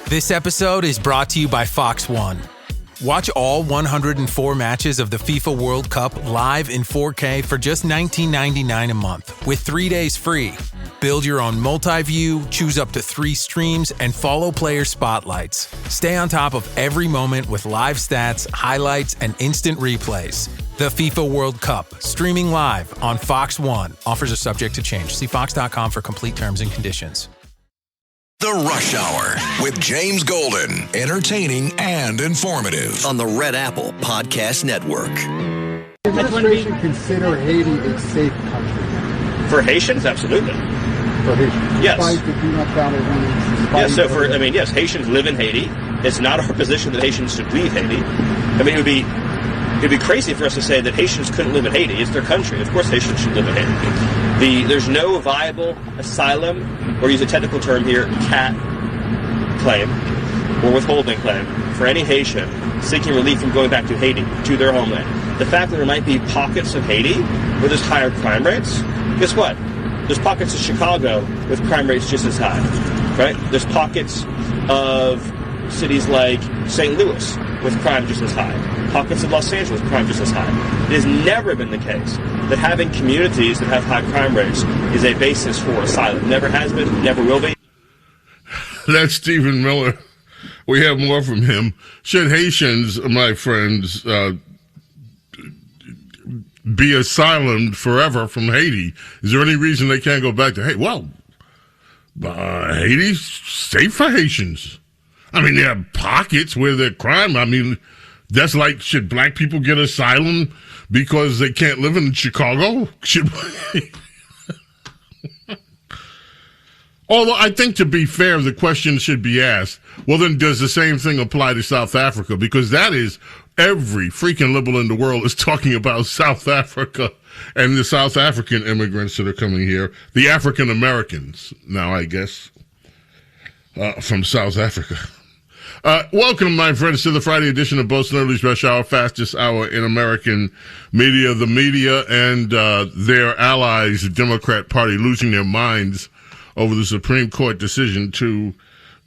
This episode is brought to you by Fox One. Watch all 104 matches of the FIFA World Cup live in 4K for just $19.99 a month with 3 days free. Build your own multi-view, choose up to 3 streams, and follow player spotlights. Stay on top of every moment with live stats, highlights, and instant replays. The FIFA World Cup, streaming live on Fox One. Offers are subject to change. See fox.com for complete terms and conditions. The Rush Hour with James Golden. Entertaining and informative. On the Red Apple Podcast Network. Does the administration consider Haiti a safe country? For Haitians, absolutely. For Haitians? Yes. Despite the do not travel warnings? Yes, so yes, Haitians live in Haiti. It's not our position that Haitians should leave Haiti. I mean, it'd be crazy for us to say that Haitians couldn't live in Haiti. It's their country. Of course Haitians should live in Haiti. There's no viable asylum, or use a technical term here, CAT claim, or withholding claim, for any Haitian seeking relief from going back to Haiti, to their homeland. The fact that there might be pockets of Haiti where there's higher crime rates, guess what? There's pockets of Chicago with crime rates just as high, right? There's pockets of cities like St. Louis with crime just as high. Pockets of Los Angeles, crime just as high. It has never been the case that having communities that have high crime rates is a basis for asylum. Never has been, never will be. That's Stephen Miller. We have more from him. Should Haitians, my friends, be asylum forever from Haiti? Is there any reason they can't go back to Haiti? Well, Haiti's safe for Haitians. I mean, there are pockets where there's crime. I mean, that's like, should black people get asylum because they can't live in Chicago? Although I think, to be fair, the question should be asked, well, then does the same thing apply to South Africa? Because that is, every freaking liberal in the world is talking about South Africa and the South African immigrants that are coming here, the African Americans now, I guess, from South Africa. Welcome, my friends, to the Friday edition of Bo Snerdley's Rush Hour, fastest hour in American media. The media and their allies, the Democrat Party, losing their minds over the Supreme Court decision to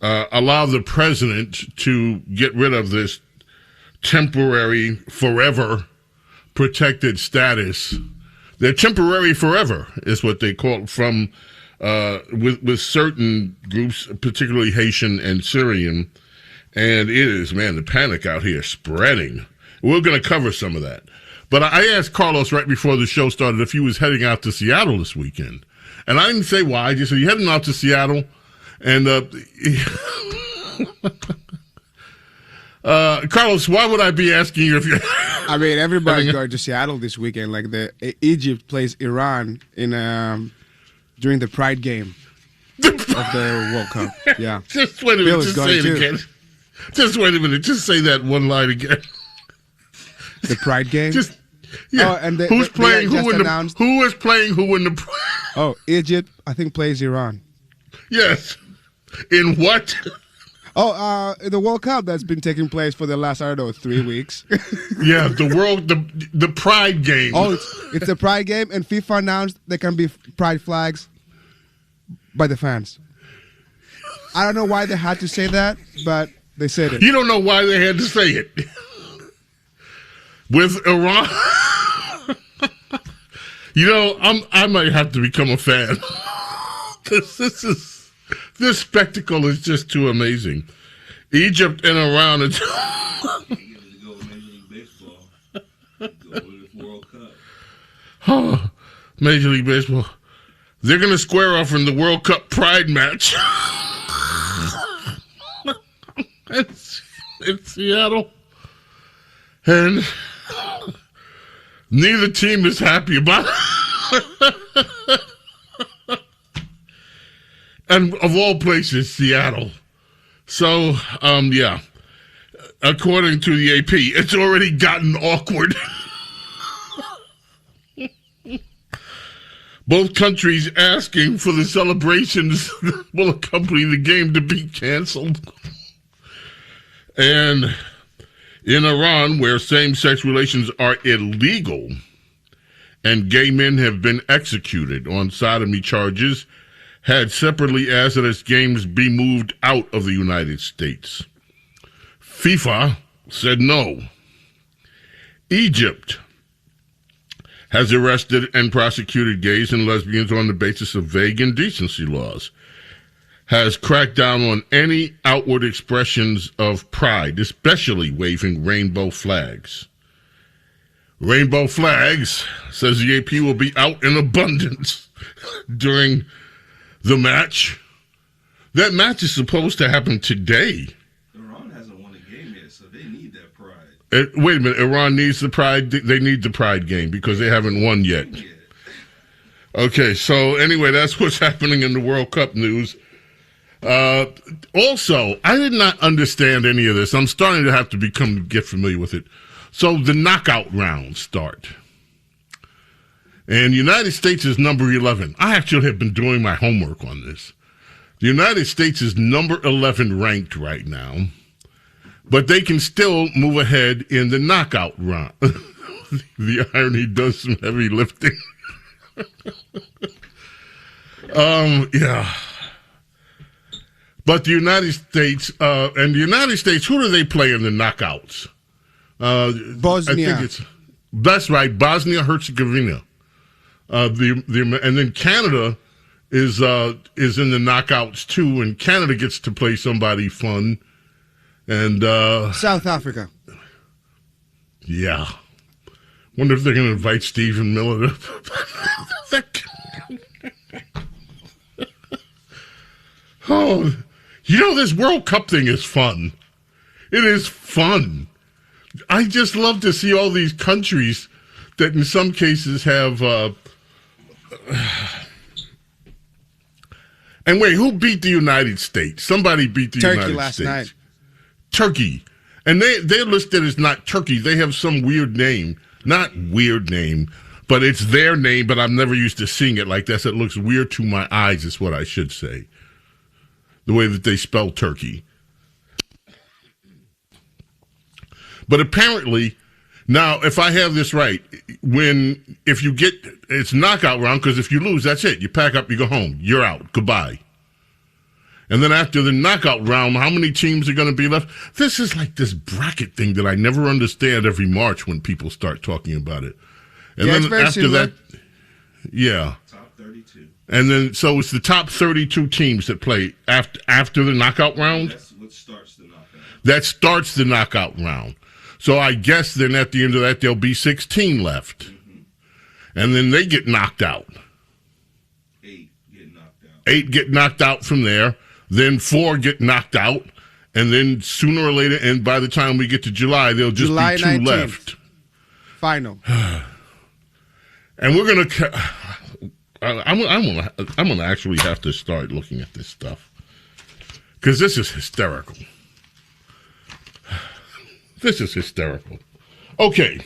allow the president to get rid of this temporary, forever protected status. They're temporary forever, is what they call it, from with certain groups, particularly Haitian and Syrian. And it is, man, the panic out here spreading. We're going to cover some of that. But I asked Carlos right before the show started if he was heading out to Seattle this weekend. And I didn't say why. I just said, you heading out to Seattle? And Carlos, why would I be asking you if you're... I mean, everybody's going to Seattle this weekend. Like Egypt plays Iran in during the Pride game of the World Cup. Yeah. Just wait a minute. Just say it again. Just wait a minute. Just say that one line again. The Pride game? Just, yeah. Oh, and who's playing who in the... Who is playing who in the... Oh, Egypt, I think, plays Iran. Yes. In what? Oh, the World Cup that's been taking place for the last, 3 weeks. Yeah, the Pride game. Oh, it's the Pride game, and FIFA announced there can be Pride flags by the fans. I don't know why they had to say that, but they said it. You don't know why they had to say it. With Iran, I might have to become a fan. This spectacle is just too amazing. Egypt and Iran. Oh, Major League Baseball. They're going to square off in the World Cup Pride match. It's Seattle. And neither team is happy about it. And of all places, Seattle. So, yeah. According to the AP, it's already gotten awkward. Both countries asking for the celebrations that will accompany the game to be canceled. And in Iran, where same-sex relations are illegal and gay men have been executed on sodomy charges, had separately asked that its games be moved out of the United States. FIFA said no. Egypt has arrested and prosecuted gays and lesbians on the basis of vague indecency laws, has cracked down on any outward expressions of pride, especially waving rainbow flags. Rainbow flags, says the AP, will be out in abundance during the match. That match is supposed to happen today. Iran hasn't won a game yet, so they need that pride. Wait a minute, Iran needs the pride? They need the pride game because they haven't won yet. Okay, so anyway, that's what's happening in the World Cup news. Also, I did not understand any of this. I'm starting to have to get familiar with it. So the knockout rounds start. And the United States is number 11. I actually have been doing my homework on this. The United States is number 11 ranked right now, but they can still move ahead in the knockout round. The irony does some heavy lifting. Yeah. But the United States, who do they play in the knockouts? Bosnia. I think that's right, Bosnia-Herzegovina. And then Canada is in the knockouts too, and Canada gets to play somebody fun. And South Africa. Yeah. Wonder if they're going to invite Stephen Miller to... Oh, this World Cup thing is fun. It is fun. I just love to see all these countries that in some cases have... And wait, who beat the United States? Somebody beat the United States. Turkey last night. Turkey. And they're listed as not Turkey. They have some weird name. Not weird name, but it's their name, but I'm never used to seeing it like that. So it looks weird to my eyes is what I should say. The way that they spell Turkey. But apparently, now, if I have this right, if you get, it's knockout round, because if you lose, that's it. You pack up, you go home. You're out. Goodbye. And then after the knockout round, how many teams are going to be left? This is like this bracket thing that I never understand every March when people start talking about it. And then after that, yeah. Top 32. And then, so it's the top 32 teams that play after the knockout round? That's what starts the knockout. That starts the knockout round. So I guess then at the end of that, there'll be 16 left. Mm-hmm. And then they get knocked out. 8 get knocked out. 8 get knocked out from there. Then 4 get knocked out. And then sooner or later, and by the time we get to July, there'll just be 2 19th. Left. Final. And we're going to... I'm gonna actually have to start looking at this stuff. Because this is hysterical. This is hysterical. Okay.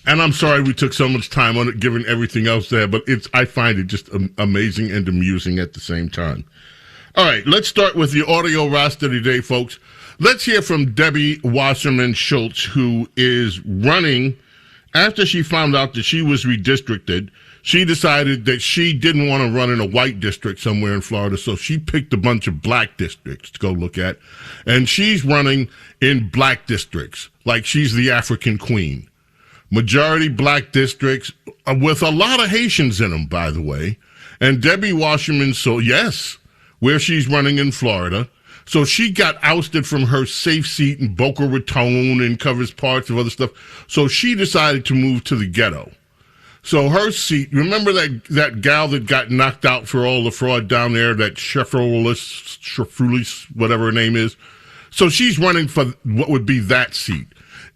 And I'm sorry we took so much time on it, given everything else there, but I find it just amazing and amusing at the same time. All right, let's start with the audio roster today, folks. Let's hear from Debbie Wasserman Schultz, who is running. After she found out that she was redistricted, she decided that she didn't want to run in a white district somewhere in Florida, so she picked a bunch of black districts to go look at. And she's running in black districts, like she's the African queen. Majority black districts with a lot of Haitians in them, by the way. And Debbie Wasserman, so yes, where she's running in Florida. So she got ousted from her safe seat in Boca Raton and covers parts of other stuff. So she decided to move to the ghetto. So her seat, remember that gal that got knocked out for all the fraud down there, that Shefrulis, whatever her name is? So she's running for what would be that seat.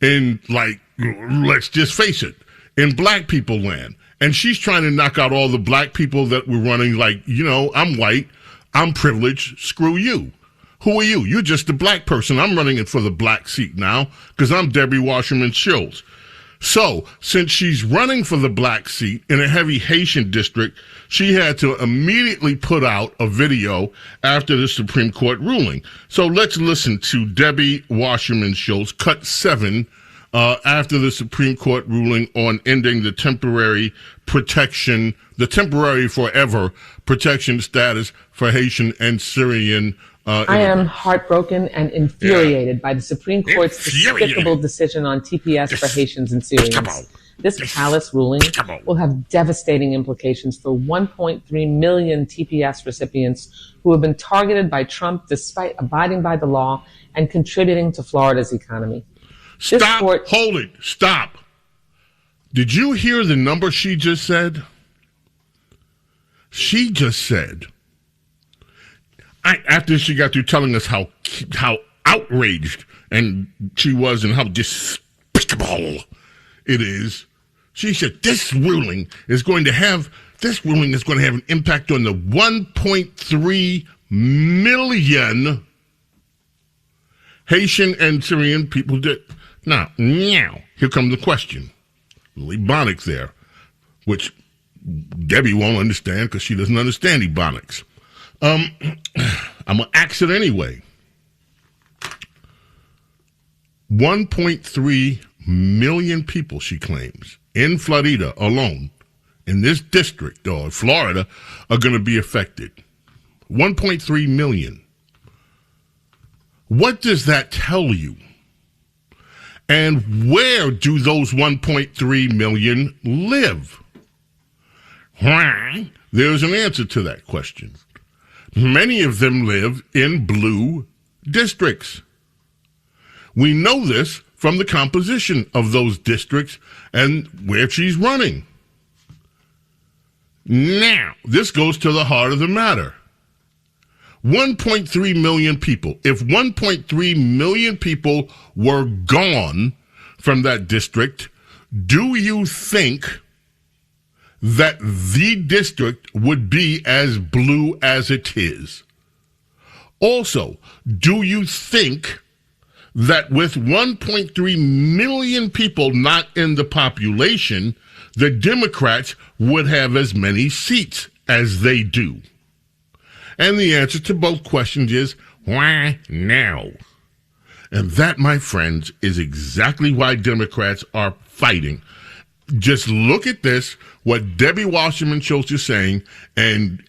In, like, let's just face it, in black people land. And she's trying to knock out all the black people that were running like, I'm white, I'm privileged, screw you. Who are you? You're just a black person. I'm running it for the black seat now because I'm Debbie Wasserman Schultz. So, since she's running for the black seat in a heavy Haitian district, she had to immediately put out a video after the Supreme Court ruling. So let's listen to Debbie Wasserman Schultz, cut 7 after the Supreme Court ruling on ending the temporary forever protection status for Haitian and Syrian I am heartbroken and infuriated by the Supreme Court's despicable decision on TPS for Haitians and Syrians. This callous ruling will have devastating implications for 1.3 million TPS recipients who have been targeted by Trump despite abiding by the law and contributing to Florida's economy. Hold it. Stop. Did you hear the number she just said? She just said, after she got through telling us how outraged and she was and how despicable it is, she said this ruling is going to have an impact on the 1.3 million Haitian and Syrian people. Now, here comes the question. Ebonics there, which Debbie won't understand because she doesn't understand Ebonics. I'm going to ask it anyway. 1.3 million people, she claims, in Florida alone, in this district, or Florida, are going to be affected. 1.3 million. What does that tell you? And where do those 1.3 million live? There's an answer to that question. Many of them live in blue districts. We know this from the composition of those districts and where she's running. Now, this goes to the heart of the matter. 1.3 million people. If 1.3 million people were gone from that district, do you think that the district would be as blue as it is? Also, do you think that with 1.3 million people not in the population, the Democrats would have as many seats as they do? And the answer to both questions is, why now? And that, my friends, is exactly why Democrats are fighting. Just look at this, what Debbie Wasserman Schultz is saying, and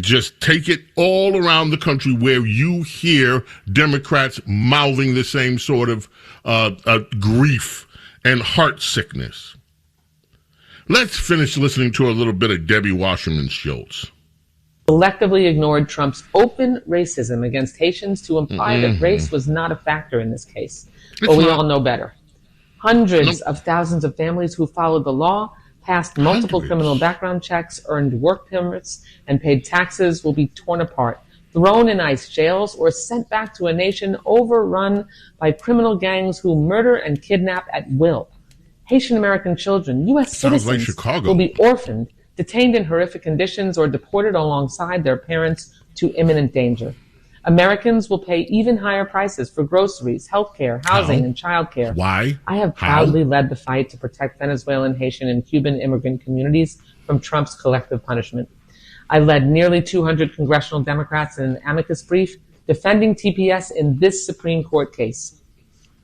just take it all around the country where you hear Democrats mouthing the same sort of grief and heart sickness. Let's finish listening to a little bit of Debbie Wasserman Schultz. Collectively ignored Trump's open racism against Haitians to imply that race was not a factor in this case. But we all know better. Hundreds of thousands of families who followed the law, passed multiple criminal background checks, earned work permits, and paid taxes will be torn apart, thrown in ICE jails, or sent back to a nation overrun by criminal gangs who murder and kidnap at will. Haitian American children, U.S. citizens, will be orphaned, detained in horrific conditions, or deported alongside their parents to imminent danger. Americans will pay even higher prices for groceries, healthcare, housing, and childcare. Why? I have proudly led the fight to protect Venezuelan, Haitian, and Cuban immigrant communities from Trump's collective punishment. I led nearly 200 congressional Democrats in an amicus brief defending TPS in this Supreme Court case.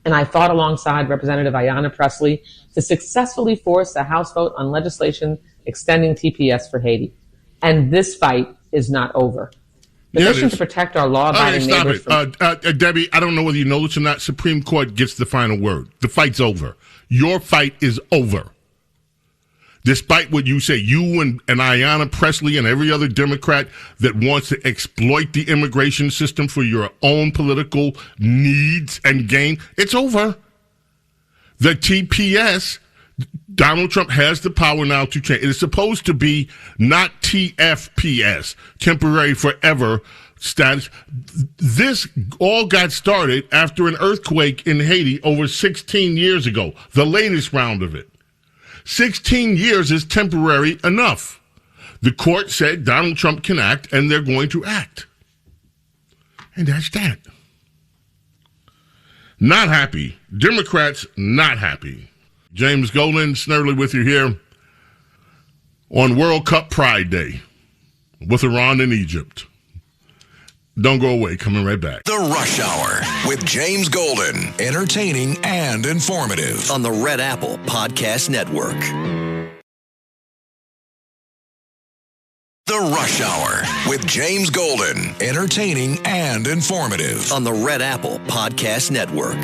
And I fought alongside Representative Ayanna Pressley to successfully force a House vote on legislation extending TPS for Haiti. And this fight is not over. The mission to protect our law-abiding neighbors. Debbie, I don't know whether you know this or not. Supreme Court gets the final word. The fight's over. Your fight is over. Despite what you say, you and Ayanna Pressley and every other Democrat that wants to exploit the immigration system for your own political needs and gain, it's over. The TPS, Donald Trump has the power now to change. It is supposed to be not TFPS, temporary forever status. This all got started after an earthquake in Haiti over 16 years ago, the latest round of it. 16 years is temporary enough. The court said Donald Trump can act, and they're going to act. And that's that. Not happy. Democrats not happy. James Golden, Snerdley with you here on World Cup Pride Day with Iran and Egypt. Don't go away. Coming right back. The Rush Hour with James Golden. Entertaining and informative on the Red Apple Podcast Network. The Rush Hour with James Golden. Entertaining and informative on the Red Apple Podcast Network.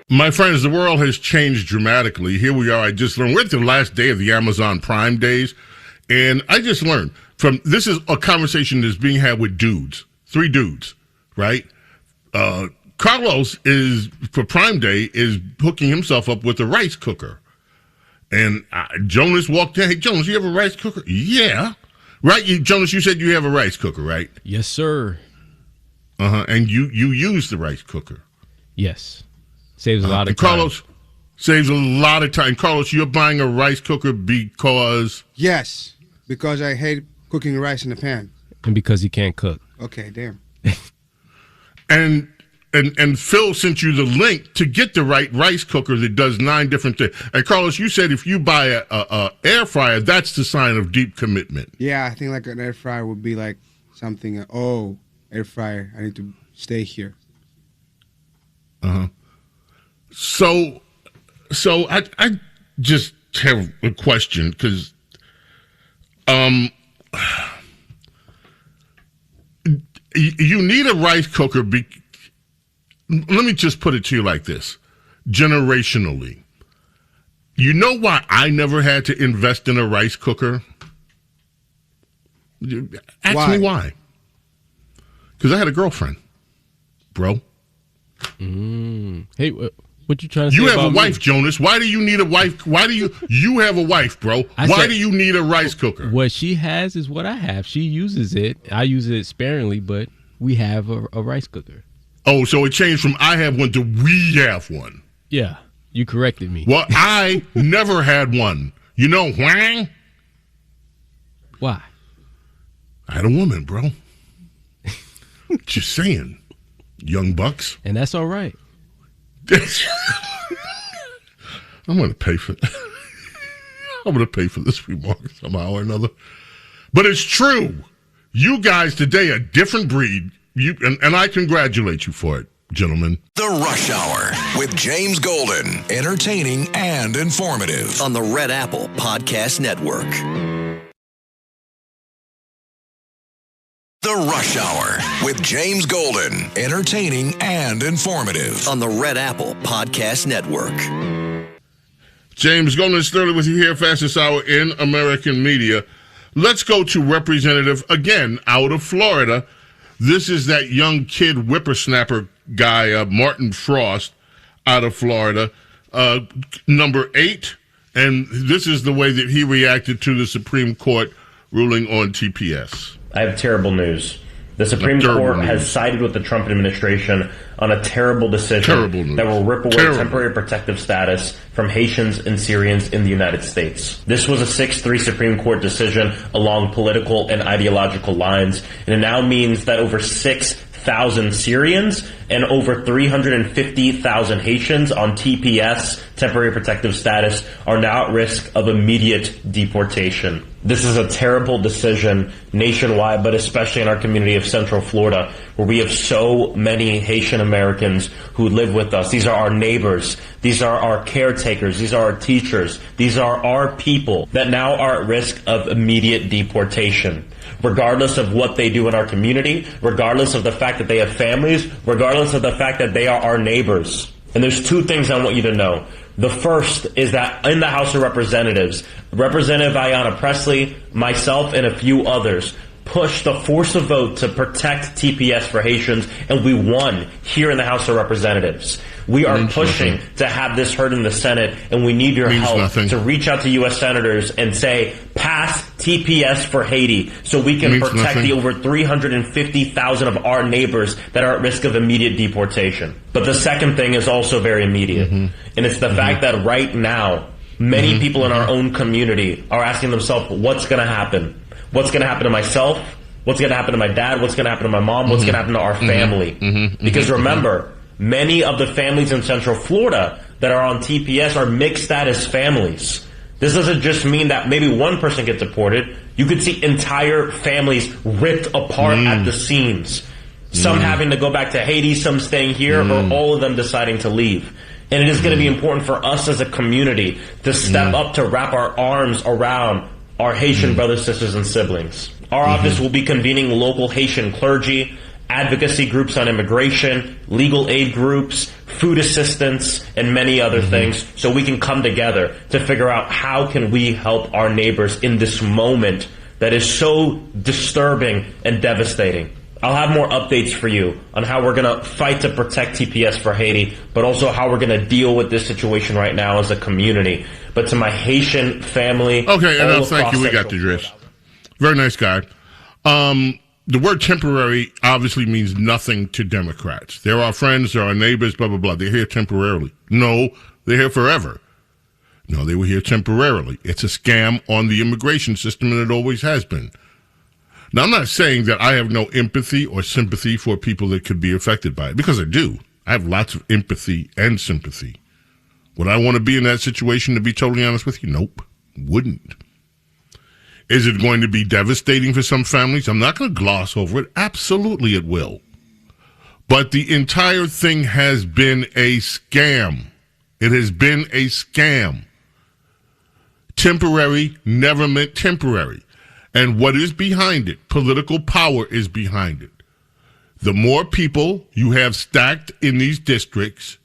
My friends, the world has changed dramatically. Here we are. I just learned. We're at the last day of the Amazon Prime days. And I just learned this is a conversation that's being had with dudes. 3 dudes, right? Carlos for Prime Day, is hooking himself up with a rice cooker. And Jonas walked in. Hey, Jonas, you have a rice cooker? Yeah. Right, Jonas, you said you have a rice cooker, right? Yes, sir. And you use the rice cooker. Yes. Saves a lot of time. Carlos saves a lot of time. Carlos, you're buying a rice cooker because? Yes, because I hate cooking rice in the pan. And because he can't cook. Okay, damn. And Phil sent you the link to get the right rice cooker that does 9 different things. And Carlos, you said if you buy a air fryer, that's the sign of deep commitment. Yeah, I think like an air fryer would be like something. Air fryer, I need to stay here. So I just have a question because you need a rice cooker. Let me just put it to you like this. Generationally, you know why I never had to invest in a rice cooker? Ask me why. Because I had a girlfriend, bro. Hey, what you trying to say? You have about a wife, me? Jonas. Why do you need a wife? Why do you have a wife, bro? Why do you need a rice cooker? What she has is what I have. She uses it. I use it sparingly, but we have a rice cooker. Oh, so it changed from I have one to we have one. Yeah, you corrected me. Well, I never had one. You know why? Why? I had a woman, bro. Just saying. Young bucks. And that's all right. I'm going to pay for I'm going to pay for this remark somehow or another. But it's true. You guys today are a different breed. And I congratulate you for it, gentlemen. The Rush Hour with James Golden. Entertaining and informative on the Red Apple Podcast Network. The Rush Hour with James Golden. Entertaining and informative on the Red Apple Podcast Network. James Golden and Snerdley with you here, fastest hour in American media. Let's go to Representative, again, out of Florida. This is that young kid whippersnapper guy, Martin Frost, out of Florida, number 8. And this is the way that he reacted to the Supreme Court ruling on TPS. I have terrible news. The Supreme Court has sided with the Trump administration on a terrible decision that will rip away temporary protective status from Haitians and Syrians in the United States. This was a 6-3 Supreme Court decision along political and ideological lines, and it now means that over 6,000 Syrians and over 350,000 Haitians on TPS, temporary protective status, are now at risk of immediate deportation. This is a terrible decision nationwide, but especially in our community of Central Florida, where we have so many Haitian Americans who live with us. These are our neighbors. These are our caretakers. These are our teachers. These are our people that now are at risk of immediate deportation, regardless of what they do in our community, regardless of the fact that they have families, regardless of the fact that they are our neighbors. And there's 2 things I want you to know. The first is that in the House of Representatives, Representative Ayanna Pressley, myself, and a few others pushed the force of vote to protect TPS for Haitians, and we won here in the House of Representatives. We are pushing to have this heard in the Senate, and we need your help to reach out to U.S. senators and say, pass TPS for Haiti so we can protect the over 350,000 of our neighbors that are at risk of immediate deportation. But the second thing is also very immediate, and it's the fact that right now, many people in our own community are asking themselves, what's going to happen? What's going to happen to myself? What's going to happen to my dad? What's going to happen to my mom? What's going to happen to our family? Because remember, many of the families in Central Florida that are on TPS are mixed status families. This doesn't just mean that maybe one person gets deported. You could see entire families ripped apart at the seams. Some having to go back to Haiti, some staying here, or all of them deciding to leave. And it is going to be important for us as a community to step up to wrap our arms around our Haitian brothers, sisters, and siblings. Our office will be convening local Haitian clergy, advocacy groups on immigration, legal aid groups, food assistance, and many other things, so we can come together to figure out how can we help our neighbors in this moment that is so disturbing and devastating. I'll have more updates for you on how we're going to fight to protect TPS for Haiti, but also how we're going to deal with this situation right now as a community. But to my Haitian family... Okay, and thank you. We got the drift. Very nice guy. The word temporary obviously means nothing to Democrats. They're our friends, they're our neighbors, blah, blah, blah. They're here temporarily. No, they're here forever. No, they were here temporarily. It's a scam on the immigration system, and it always has been. Now, I'm not saying that I have no empathy or sympathy for people that could be affected by it, because I do. I have lots of empathy and sympathy. Would I want to be in that situation, to be totally honest with you? Nope. Wouldn't. Is it going to be devastating for some families? I'm not going to gloss over it. Absolutely it will. But the entire thing has been a scam. It has been a scam. Temporary never meant temporary. And what is behind it? Political power is behind it. The more people you have stacked in these districts,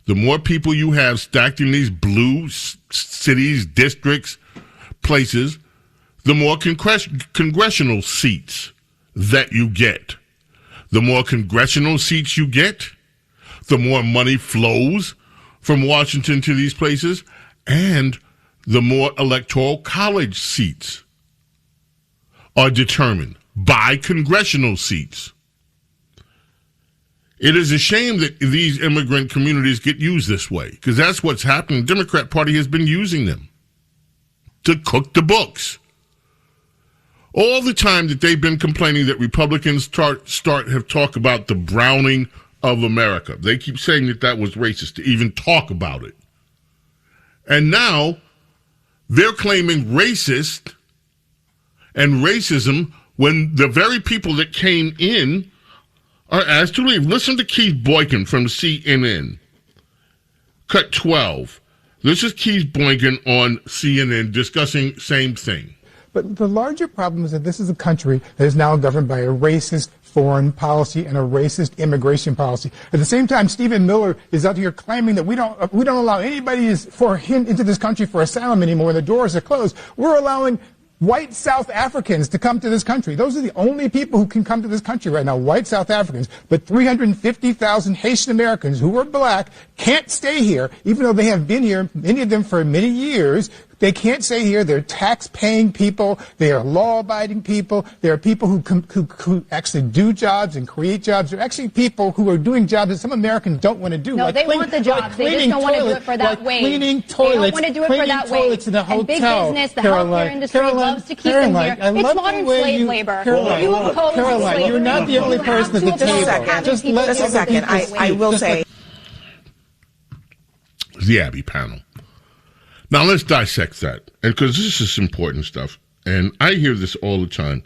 the more people you have stacked in these blue cities, districts, places, the more congressional seats that you get. The more congressional seats you get, the more money flows from Washington to these places, and the more electoral college seats are determined by congressional seats. It is a shame that these immigrant communities get used this way, because that's what's happening. The Democrat Party has been using them to cook the books. All the time that they've been complaining that Republicans have talked about the browning of America. They keep saying that that was racist to even talk about it. And now they're claiming racist and racism when the very people that came in are asked to leave. Listen to Keith Boykin from CNN. Cut 12. This is Keith Boykin on CNN discussing same thing. But the larger problem is that this is a country that is now governed by a racist foreign policy and a racist immigration policy. At the same time, Stephen Miller is out here claiming that we don't allow anybody into this country for asylum anymore. The doors are closed. We're allowing white South Africans to come to this country. Those are the only people who can come to this country right now, white South Africans. But 350,000 Haitian Americans who are black can't stay here, even though they have been here, many of them for many years. They can't stay here. They're tax-paying people. They are law-abiding people. They are people who actually do jobs and create jobs. They're actually people who are doing jobs that some Americans don't want to do. No, they want the jobs. They just don't want to do it for that wage. Cleaning toilets. They don't want to do it for that wage. In a hotel. And big business, the healthcare industry loves to keep them here. It's modern slave labor. Caroline, you're not the only person at the table. Just a second. I will say. The Abby panel. Now let's dissect that, and because this is important stuff, and I hear this all the time.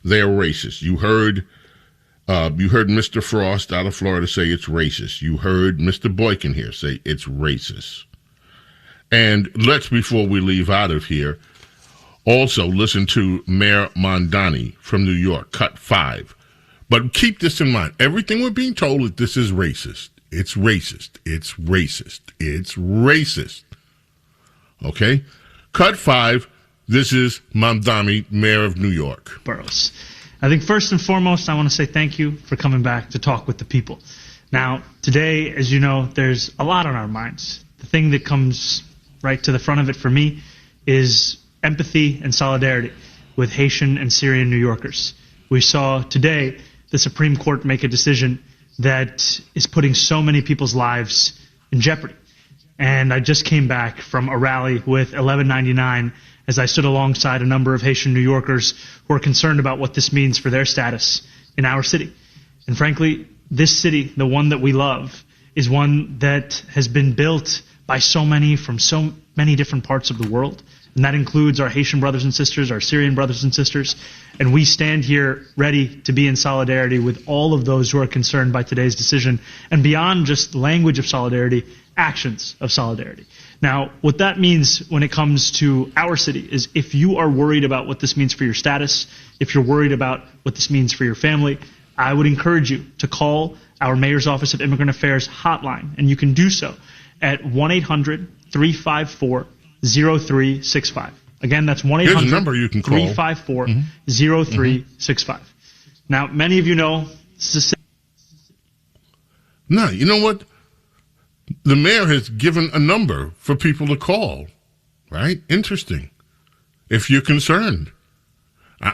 They are racist. You heard Mr. Frost out of Florida say it's racist. You heard Mr. Boykin here say it's racist. And let's, before we leave out of here, also listen to Mayor Mondani from New York, cut 5. But keep this in mind. Everything we're being told that this is racist. It's racist. It's racist. It's racist. Okay? Cut 5. This is Mamdani, Mayor of New York. Boroughs. I think first and foremost, I want to say thank you for coming back to talk with the people. Now, today, as you know, there's a lot on our minds. The thing that comes right to the front of it for me is empathy and solidarity with Haitian and Syrian New Yorkers. We saw today the Supreme Court make a decision that is putting so many people's lives in jeopardy. And I just came back from a rally with 1199 as I stood alongside a number of Haitian New Yorkers who are concerned about what this means for their status in our city. And frankly, this city, the one that we love, is one that has been built by so many from so many different parts of the world. And that includes our Haitian brothers and sisters, our Syrian brothers and sisters. And we stand here ready to be in solidarity with all of those who are concerned by today's decision. And beyond just language of solidarity, actions of solidarity. Now, what that means when it comes to our city is if you are worried about what this means for your status, if you're worried about what this means for your family, I would encourage you to call our Mayor's Office of Immigrant Affairs hotline, and you can do so at 1-800-354-0365. Again, that's 1-800-354-0365. Now, many of you know this is No, you know what? The mayor has given a number for people to call, right? Interesting. If you're concerned.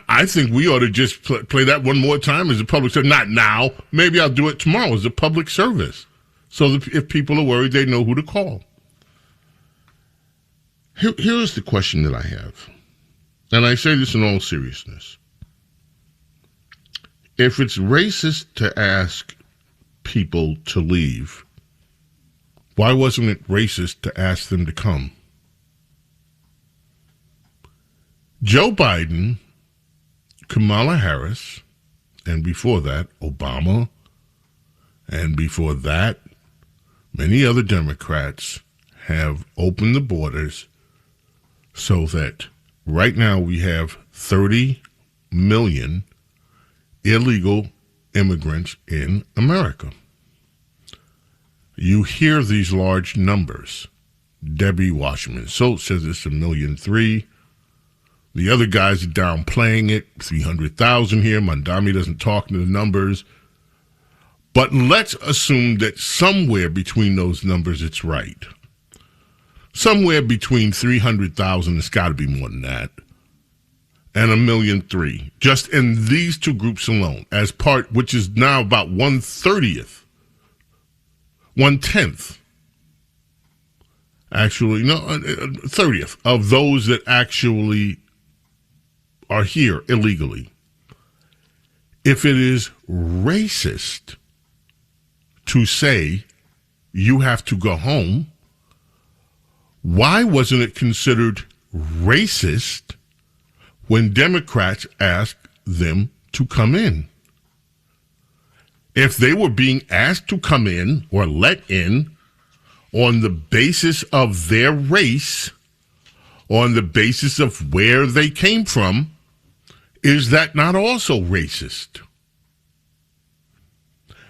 I think we ought to just play that one more time as a public service. Not now. Maybe I'll do it tomorrow as a public service. So that if people are worried, they know who to call. Here's the question that I have. And I say this in all seriousness. If it's racist to ask people to leave, why wasn't it racist to ask them to come? Joe Biden, Kamala Harris, and before that, Obama, and before that, many other Democrats have opened the borders so that right now we have 30 million illegal immigrants in America. You hear these large numbers. Debbie Wasserman Schultz says it's 1.3 million. The other guys are downplaying it, 300,000 here. Mandami doesn't talk to the numbers. But let's assume that somewhere between those numbers it's right. Somewhere between 300,000, it's got to be more than that, and 1.3 million, just in these two groups alone, as part, which is now about 1/30th, 1/10th, actually, no, 30th of those that actually are here illegally. If it is racist to say you have to go home, why wasn't it considered racist when Democrats asked them to come in? If they were being asked to come in or let in on the basis of their race, on the basis of where they came from, is that not also racist?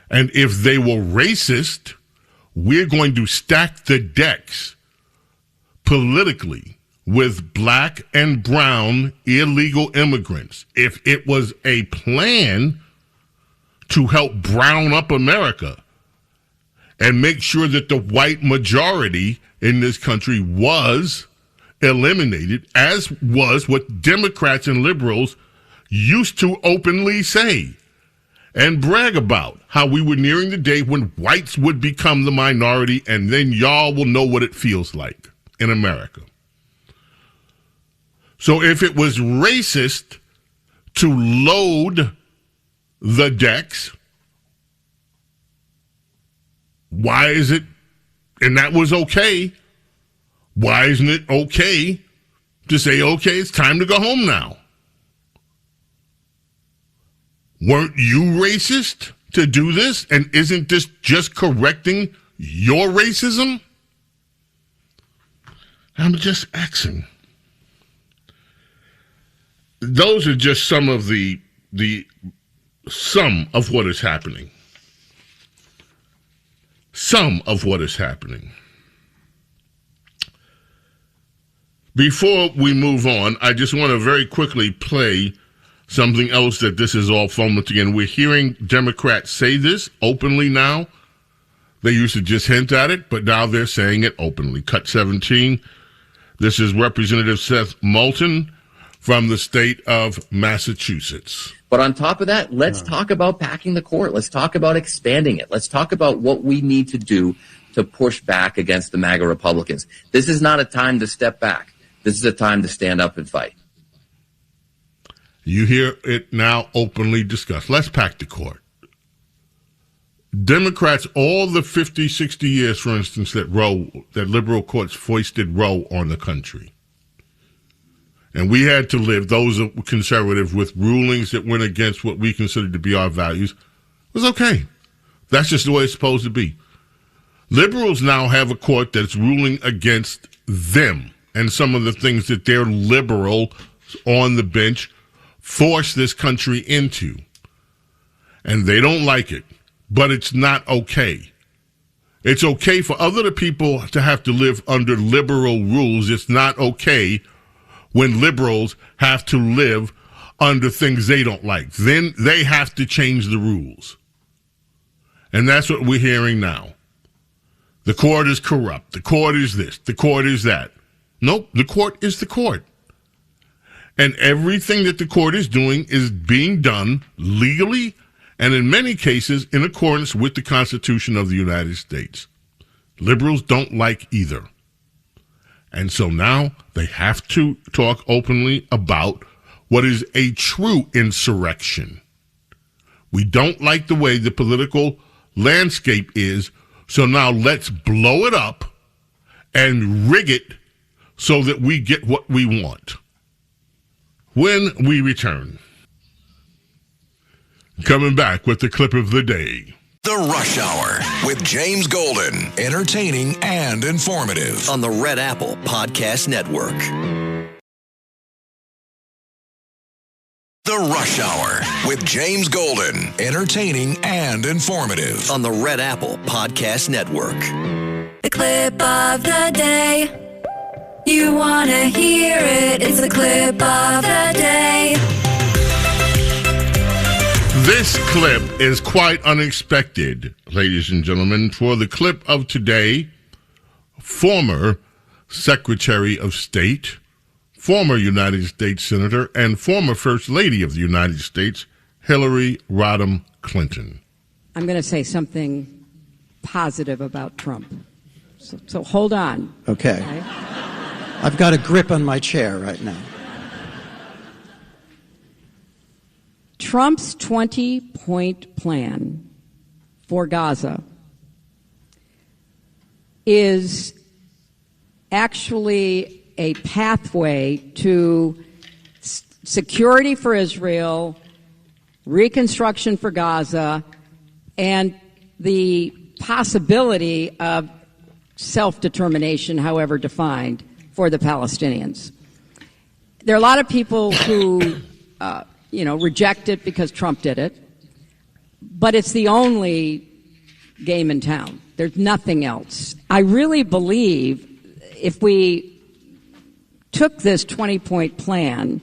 And if they were racist, we're going to stack the decks politically with black and brown illegal immigrants. If it was a plan to help brown up America and make sure that the white majority in this country was eliminated, as was what Democrats and liberals used to openly say and brag about, how we were nearing the day when whites would become the minority, and then y'all will know what it feels like in America. So if it was racist to load the decks, why is it, and that was okay, why isn't it okay to say, okay, it's time to go home now? Weren't you racist to do this? And isn't this just correcting your racism? I'm just asking. Those are just some of the sum of what is happening. Some of what is happening. Before we move on, I just want to very quickly play something else that this is all fomenting. And we're hearing Democrats say this openly now. They used to just hint at it, but now they're saying it openly. Cut 17. This is Representative Seth Moulton from the state of Massachusetts. But on top of that, let's talk about packing the court. Let's talk about expanding it. Let's talk about what we need to do to push back against the MAGA Republicans. This is not a time to step back. This is a time to stand up and fight. You hear it now openly discussed. Let's pack the court. Democrats, all the 50, 60 years, for instance, that liberal courts foisted Roe on the country. and we had to live, those that were conservative, with rulings that went against what we considered to be our values, it was okay. That's just the way it's supposed to be. Liberals now have a court that's ruling against them and some of the things that their liberal on the bench force this country into. And they don't like it, but it's not okay. It's okay for other people to have to live under liberal rules. It's not okay when liberals have to live under things they don't like. Then they have to change the rules. And that's what we're hearing now. The court is corrupt. The court is this. The court is that. Nope, the court is the court. And everything that the court is doing is being done legally and in many cases in accordance with the Constitution of the United States. Liberals don't like either. And so now they have to talk openly about what is a true insurrection. We don't like the way the political landscape is, so now let's blow it up and rig it so that we get what we want. When we return, coming back with the clip of the day. The Rush Hour with James Golden. Entertaining and informative on the Red Apple Podcast Network. The Rush Hour with James Golden. Entertaining and informative on the Red Apple Podcast Network. The clip of the day. You want to hear it. It's the clip of the day. This clip is quite unexpected, ladies and gentlemen. For the clip of today, former Secretary of State, former United States Senator, and former First Lady of the United States, Hillary Rodham Clinton. I'm going to say something positive about Trump. So hold on. Okay. I've got a grip on my chair right now. Trump's 20-point plan for Gaza is actually a pathway to security for Israel, reconstruction for Gaza, and the possibility of self-determination, however defined, for the Palestinians. There are a lot of people who reject it because Trump did it, but it's the only game in town. There's nothing else. I really believe if we took this 20-point plan,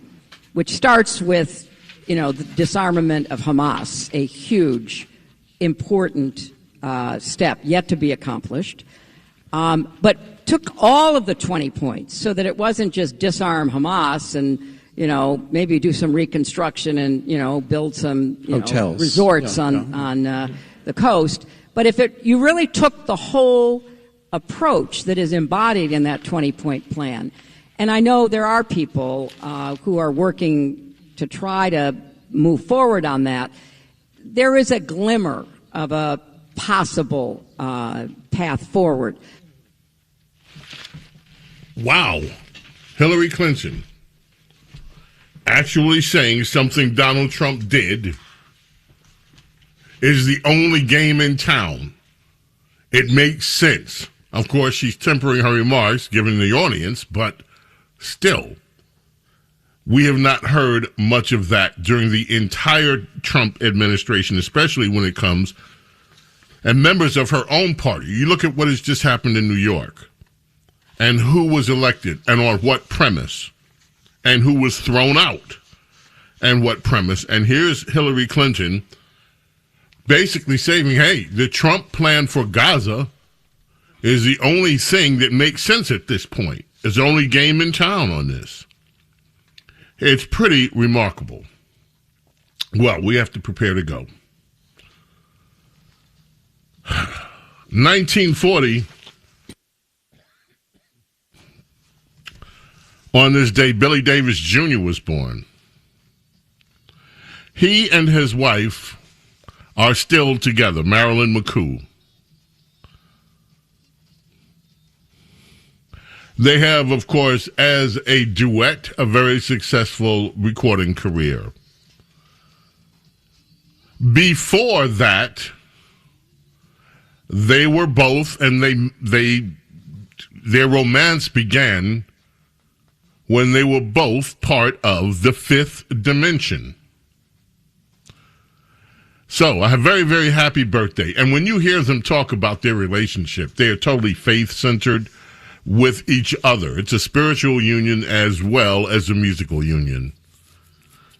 which starts with, the disarmament of Hamas, a huge, important step yet to be accomplished, but took all of the 20 points so that it wasn't just disarm Hamas and maybe do some reconstruction and, build some hotels, resorts on the coast. But if you really took the whole approach that is embodied in that 20-point plan, and I know there are people who are working to try to move forward on that, there is a glimmer of a possible path forward. Wow. Hillary Clinton actually saying something Donald Trump did is the only game in town. It makes sense. Of course, she's tempering her remarks, given the audience, but still, we have not heard much of that during the entire Trump administration, especially when it comes and members of her own party. You look at what has just happened in New York and who was elected and on what premise and who was thrown out and what premise. And here's Hillary Clinton basically saying, hey, the Trump plan for Gaza is the only thing that makes sense at this point. It's the only game in town on this. It's pretty remarkable. Well, we have to prepare to go. 1940, on this day, Billy Davis Jr. was born. He and his wife are still together, Marilyn McCoo. They have, of course, as a duet, a very successful recording career. Before that, they were both, and their romance began when they were both part of the Fifth Dimension. So, a very, very happy birthday. And when you hear them talk about their relationship, they are totally faith-centered with each other. It's a spiritual union as well as a musical union.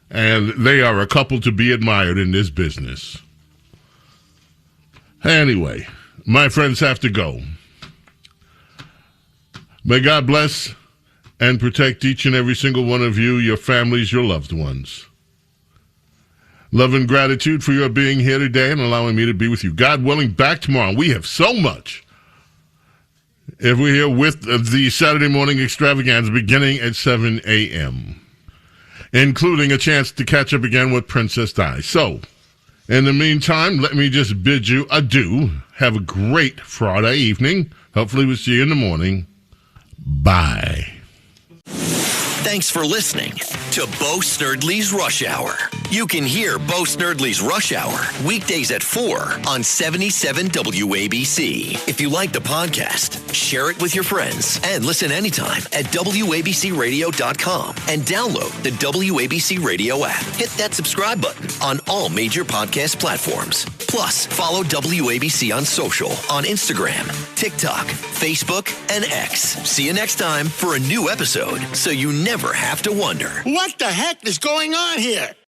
And they are a couple to be admired in this business. Anyway, my friends have to go. May God bless and protect each and every single one of you, your families, your loved ones. Love and gratitude for your being here today and allowing me to be with you. God willing, back tomorrow. We have so much. If we're here with the Saturday morning extravaganza beginning at 7 a.m., including a chance to catch up again with Princess Di. So, in the meantime, let me just bid you adieu. Have a great Friday evening. Hopefully we'll see you in the morning. Bye. Thanks for listening to Bo Snerdley's Rush Hour. You can hear Bo Snerdley's Rush Hour weekdays at 4 on 77 WABC. If you like the podcast, share it with your friends and listen anytime at WABCRadio.com and download the WABC Radio app. Hit that subscribe button on all major podcast platforms. Plus, follow WABC on social on Instagram, TikTok, Facebook, and X. See you next time for a new episode so you never have to wonder. What the heck is going on here?